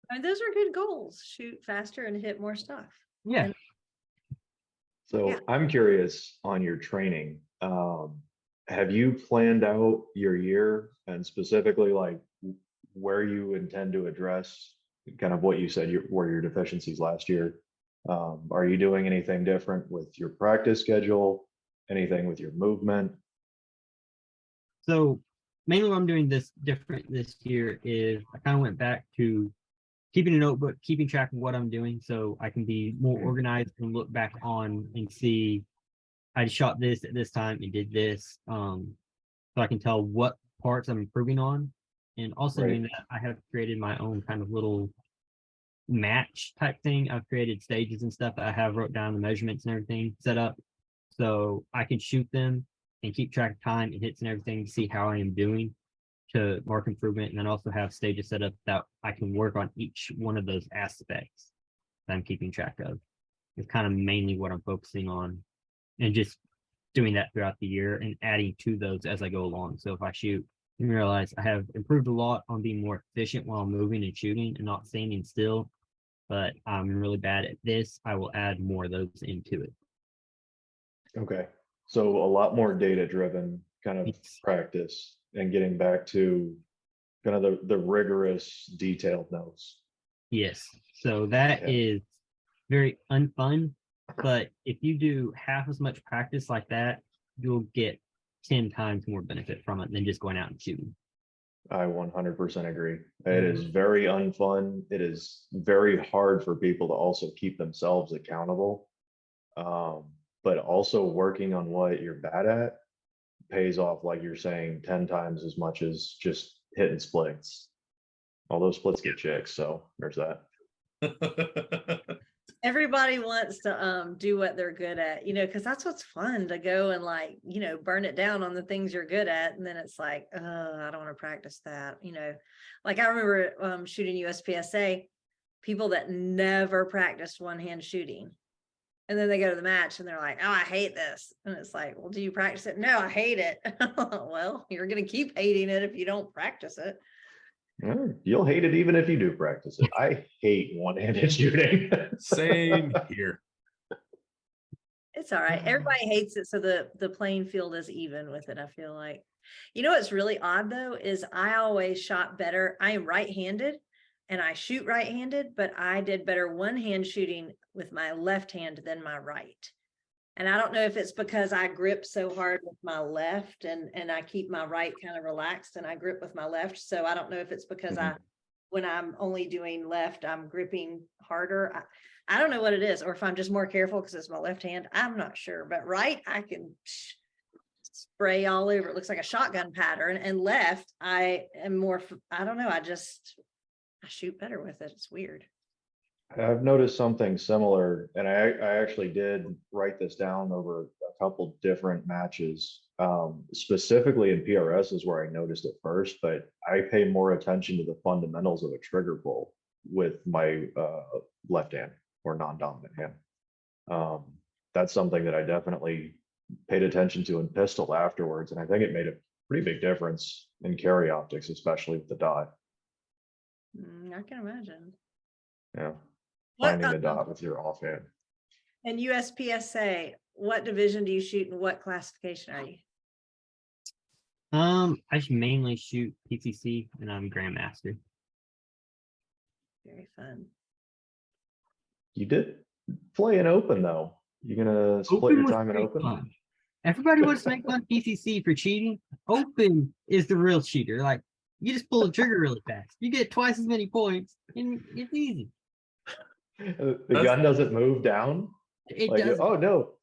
I mean, those are good goals. Shoot faster and hit more stuff. Yeah. And- So Yeah. I'm curious on your training. Have you planned out your year and specifically like where you intend to address kind of what you said were your deficiencies last year? Are you doing anything different with your practice schedule? Anything with your movement? So mainly what I'm doing this different this year is I kind of went back to keeping a notebook, keeping track of what I'm doing so I can be more organized and look back on and see I shot this at this time and did this. So I can tell what parts I'm improving on. And also doing that, I have created my own kind of little match type thing. I've created stages and stuff that I have wrote down the measurements and everything set up. So I can shoot them and keep track of time and hits and everything to see how I am doing to mark improvement. And then also have stages set up that I can work on each one of those aspects that I'm keeping track of. It's kind of mainly what I'm focusing on and just doing that throughout the year and adding to those as I go along. So if I shoot and realize I have improved a lot on being more efficient while moving and shooting and not standing still, but I'm really bad at this, I will add more of those into it. Okay. So a lot more data driven kind of practice and getting back to kind of the rigorous detailed notes. Yes. So that is very unfun, but if you do half as much practice like that, you'll get 10 times more benefit from it than just going out and shooting. I 100% agree. It is very unfun. It is very hard for people to also keep themselves accountable. But also working on what you're bad at pays off, like you're saying, 10 times as much as just hitting splits. All those splits get chicks, so there's that. Everybody wants to do what they're good at, you know, because that's what's fun to go and like, you know, burn it down on the things you're good at. And then it's like, I don't want to practice that, you know. Like I remember shooting USPSA, people that never practiced one-hand shooting. And then they go to the match and they're like, oh, I hate this. And it's like, well, do you practice it? No, I hate it. Well, you're going to keep hating it if you don't practice it. You'll hate it even if you do practice it. I hate one-handed shooting. Same here. It's all right. Everybody hates it. So the playing field is even with it, I feel like. You know what's really odd though, is I always shot better. I am right-handed and I shoot right-handed, but I did better one-hand shooting with my left hand than my right. And I don't know if it's because I grip so hard with my left and I keep my right kind of relaxed and I grip with my left. So I don't know if it's because when I'm only doing left, I'm gripping harder. I don't know what it is, or if I'm just more careful because it's my left hand. I'm not sure, but right, I can spray all over. It looks like a shotgun pattern, and left, I am more, I don't know. I shoot better with it. It's weird. I've noticed something similar, and I actually did write this down over a couple different matches. Specifically in PRS is where I noticed it first, but I pay more attention to the fundamentals of a trigger pull with my left hand or non-dominant hand. That's something that I definitely paid attention to in pistol afterwards, and I think it made a pretty big difference in carry optics, especially with the dot. I can imagine. Yeah. Finding the dot with your offhand. And USPSA, what division do you shoot and what classification are you? I mainly shoot PCC and I'm Grandmaster. Very fun. You did play an open though. You're gonna split your time in open? Fun. Everybody wants to make fun of PCC for cheating. Open is the real cheater. Like you just pull the trigger really fast. You get twice as many points and it's easy. The gun doesn't move down. It like, doesn't. oh no,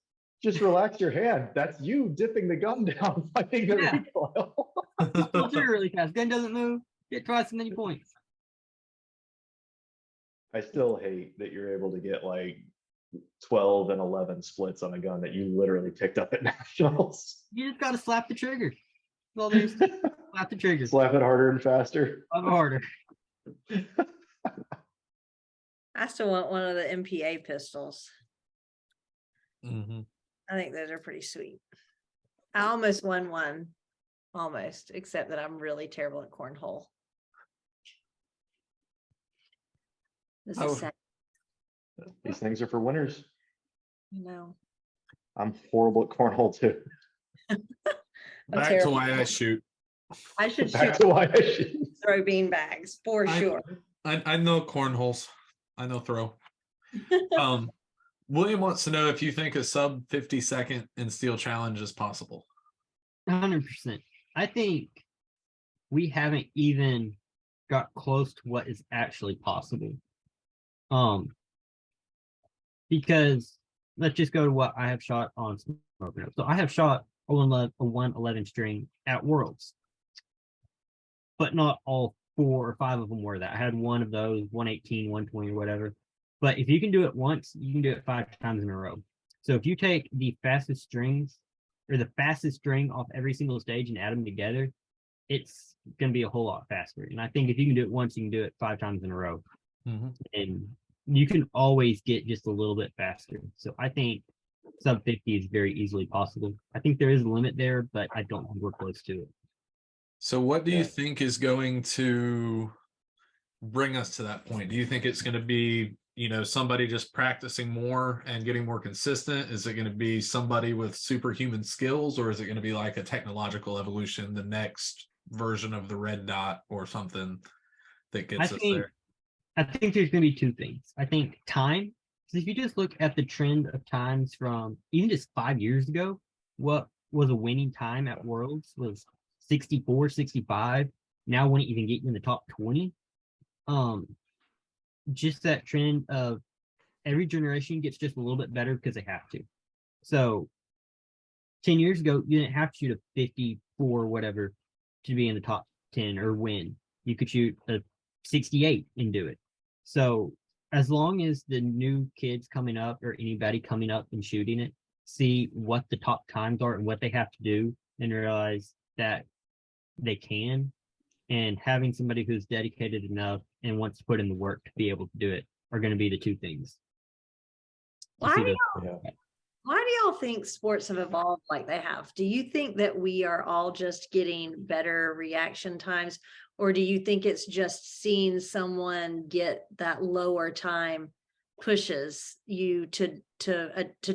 just relax your hand. That's you dipping the gun down, fighting the recoil. Just pull the trigger really fast. Gun doesn't move. Get twice as many points. I still hate that you're able to get like 12 and 11 splits on a gun that you literally picked up at nationals. You just gotta slap the trigger. Well, there's slap the trigger. Slap it harder and faster. Slap it harder. I still want one of the MPA pistols. Mm-hmm. I think those are pretty sweet. I almost won one, almost, except that I'm really terrible at cornhole. This is sad. These things are for winners. No. I'm horrible at cornhole too. Back to why I shoot. I should Back shoot to why I shoot. throw bean bags for sure. I know cornholes. I know throw. William wants to know if you think a sub 50-second in steel challenge is possible. 100%. I think we haven't even got close to what is actually possible. Because let's just go to what I have shot on smoke. So I have shot a 111 string at Worlds, but not all 4 or 5 of them were that. I had one of those 118, 120, or whatever. But if you can do it once, you can do it 5 times in a row. So if you take the fastest strings or the fastest string off every single stage and add them together, it's going to be a whole lot faster. And I think if you can do it once, you can do it 5 times in a row. Mm-hmm. And you can always get just a little bit faster. So I think sub 50 is very easily possible. I think there is a limit there, but I don't think we're close to it. So what do you think is going to bring us to that point? Do you think it's going to be, somebody just practicing more and getting more consistent? Is it going to be somebody with superhuman skills, or is it going to be like a technological evolution, the next version of the red dot or something that gets us there? I think there's going to be 2 things. I think time, because if you just look at the trend of times from even just 5 years ago, what was a winning time at Worlds was 64, 65. Now wouldn't even get you in the top 20. Just that trend of every generation gets just a little bit better because they have to. So 10 years ago, you didn't have to shoot a 54 whatever to be in the top 10 or win. You could shoot a 68 and do it. So as long as the new kids coming up or anybody coming up and shooting it see what the top times are and what they have to do and realize that they can, and having somebody who's dedicated enough and wants to put in the work to be able to do it are going to be the 2 things. Why do y'all think sports have evolved like they have? Do you think that we are all just getting better reaction times, or do you think it's just seeing someone get that lower time pushes you to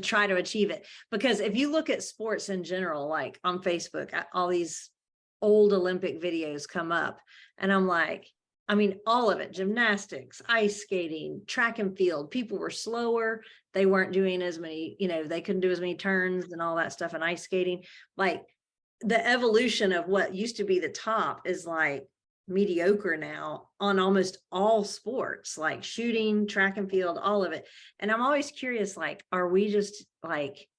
try to achieve it? Because if you look at sports in general, like on Facebook, all these old Olympic videos come up, and I'm like, I mean, all of it, gymnastics, ice skating, track and field, people were slower. They weren't doing as many, they couldn't do as many turns and all that stuff. And ice skating, like the evolution of what used to be the top is like mediocre now on almost all sports, like shooting, track and field, all of it. And I'm always curious, like, are we just like,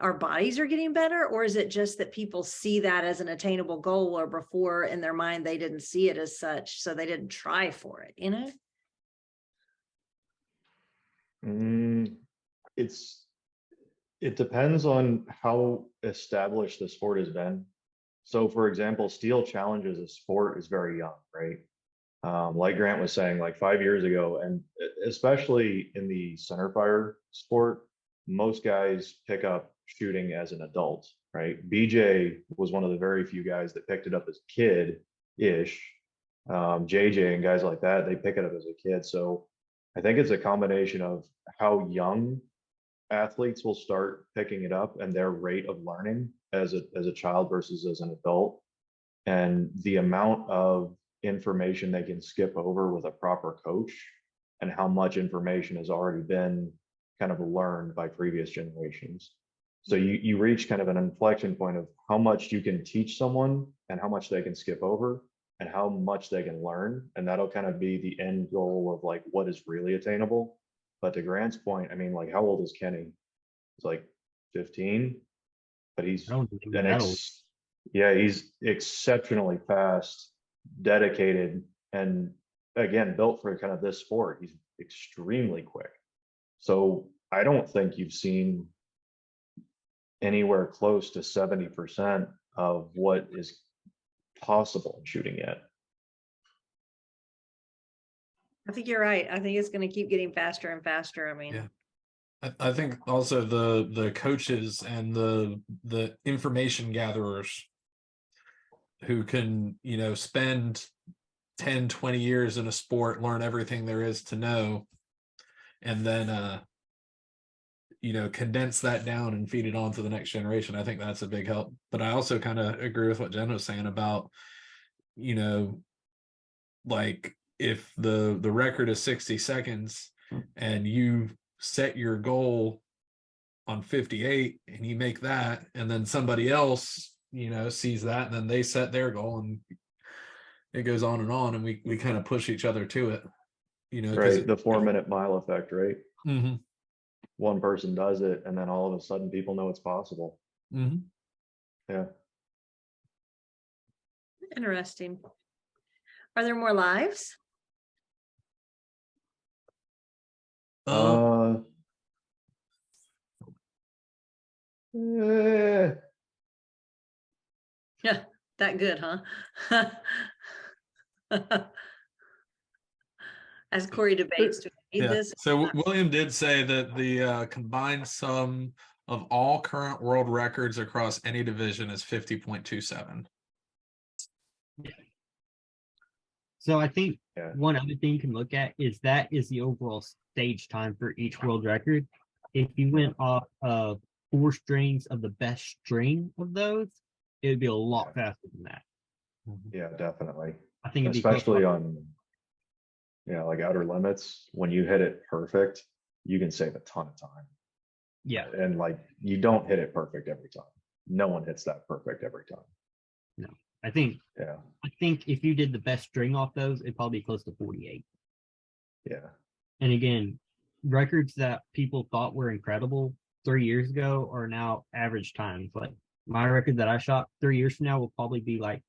our bodies are getting better, or is it just that people see that as an attainable goal, or before in their mind they didn't see it as such, so they didn't try for it, It depends on how established the sport has been. So for example, steel challenge as a sport is very young, right? Like Grant was saying, like 5 years ago, and especially in the center fire sport, most guys pick up shooting as an adult, right? BJ was one of the very few guys that picked it up as a kid-ish. JJ and guys like that, they pick it up as a kid. So I think it's a combination of how young athletes will start picking it up and their rate of learning as a child versus as an adult, and the amount of information they can skip over with a proper coach, and how much information has already been kind of learned by previous generations. So you reach kind of an inflection point of how much you can teach someone and how much they can skip over and how much they can learn. And that'll kind of be the end goal of like what is really attainable. But to Grant's point, I mean, like, how old is Kenny? He's like 15, but he's he's exceptionally fast, dedicated, and again, built for kind of this sport. He's extremely quick. So I don't think you've seen anywhere close to 70% of what is possible in shooting yet. I think you're right. I think it's going to keep getting faster and faster. I mean, I think also the coaches and the information gatherers who can, spend 10, 20 years in a sport, learn everything there is to know, and then condense that down and feed it on to the next generation. I think that's a big help. But I also kind of agree with what Jen was saying about, like if the record is 60 seconds and you set your goal on 58 and you make that, and then somebody else sees that, and then they set their goal, and it goes on, and we kind of push each other to it. Right. The 4-minute mile effect, right? Mm-hmm. One person does it, and then all of a sudden people know it's possible. Mm-hmm. Yeah. Interesting. Are there more lives? Eh, Yeah, that good, huh? As Corey debates, do we need Yeah. this? So William did say that the combined sum of all current world records across any division is 50.27. So I think Yeah. one other thing you can look at is that is the overall stage time for each world record. If you went off of 4 strings of the best string of those, it would be a lot faster than that. Yeah, definitely. I think it'd be close to Especially like- on, like outer limits, when you hit it perfect, you can save a ton of time. yeah. And like, you don't hit it perfect every time. No one hits that perfect every time. No, I think if you did the best string off those, it'd probably be close to 48. Yeah. And again, records that people thought were incredible 3 years ago are now average times. Like my record that I shot 3 years from now will probably be like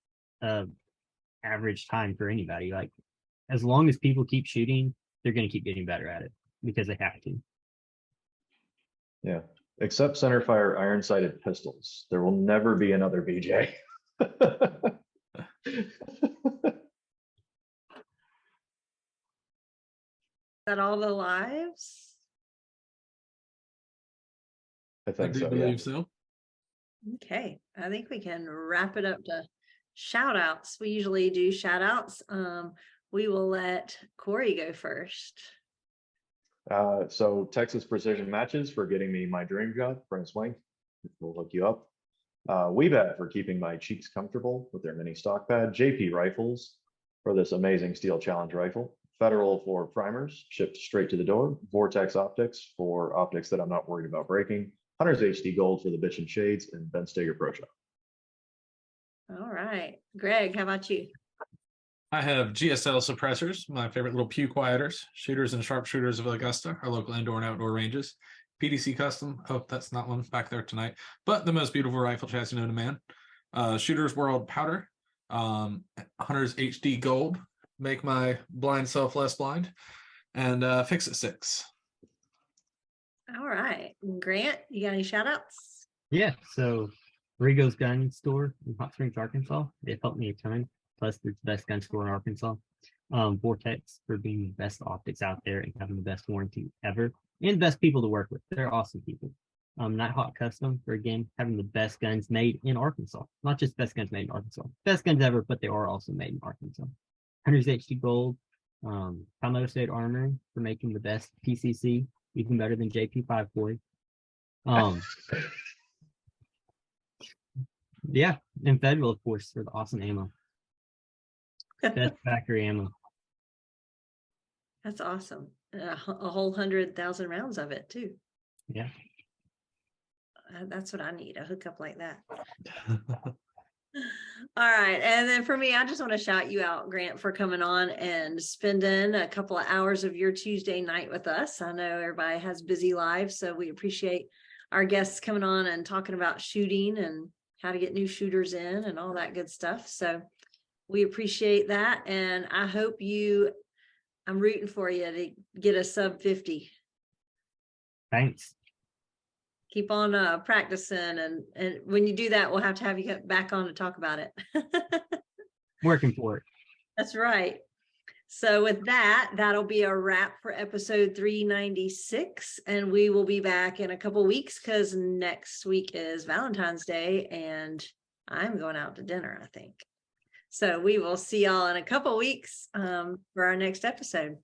average time for anybody. Like as long as people keep shooting, they're going to keep getting better at it because they have to. Yeah. Except centerfire iron-sighted pistols. There will never be another BJ. That all the lives? I I think do so. believe Yeah. so. Okay, I think we can wrap it up to shout outs. We usually do shout outs. We will let Corey go first. So Texas Precision Matches for getting me my dream job, Brent Swank. We'll hook you up. Weebad for keeping my cheeks comfortable with their mini stock pad. JP Rifles for this amazing steel challenge rifle. Federal for primers, shipped straight to the door. Vortex Optics for optics that I'm not worried about breaking. Hunter's HD Gold for the bitch and shades, and Ben Steger Pro Shop. All right, Greg, how about you? I have GSL suppressors, my favorite little pew quieters, shooters and sharpshooters of Augusta, our local indoor and outdoor ranges. PDC Custom, oh, that's not one back there tonight, but the most beautiful rifle chassis known to man. Shooters World Powder, Hunter's HD Gold, make my blind self less blind, and Fix It 6. All right, Grant, you got any shout outs? Yeah. So Rigo's Gun Store in Hot Springs, Arkansas. They've helped me a ton. Plus, it's the best gun store in Arkansas. Vortex for being the best optics out there and having the best warranty ever. And the best people to work with. They're awesome people. Nighthawk Custom for, again, having the best guns made in Arkansas. Not just best guns made in Arkansas. Best guns ever, but they are also made in Arkansas. Hunter's HD Gold. Palmetto State Armory for making the best PCC, even better than JP5 Boy. Yeah, and Federal, of course, for the awesome ammo. Best factory ammo. That's awesome. A whole 100,000 rounds of it too. Yeah. That's what I need, a hookup like that. All right. And then for me, I just want to shout you out, Grant, for coming on and spending a couple of hours of your Tuesday night with us. I know everybody has busy lives, so we appreciate our guests coming on and talking about shooting and how to get new shooters in and all that good stuff. So we appreciate that. And I hope I'm rooting for you to get a sub 50. Thanks. Keep on practicing. And when you do that, we'll have to have you back on to talk about it. Working for it. That's right. So with that, that'll be a wrap for episode 396. And we will be back in a couple weeks because next week is Valentine's Day and I'm going out to dinner, I think. So we will see y'all in a couple weeks for our next episode.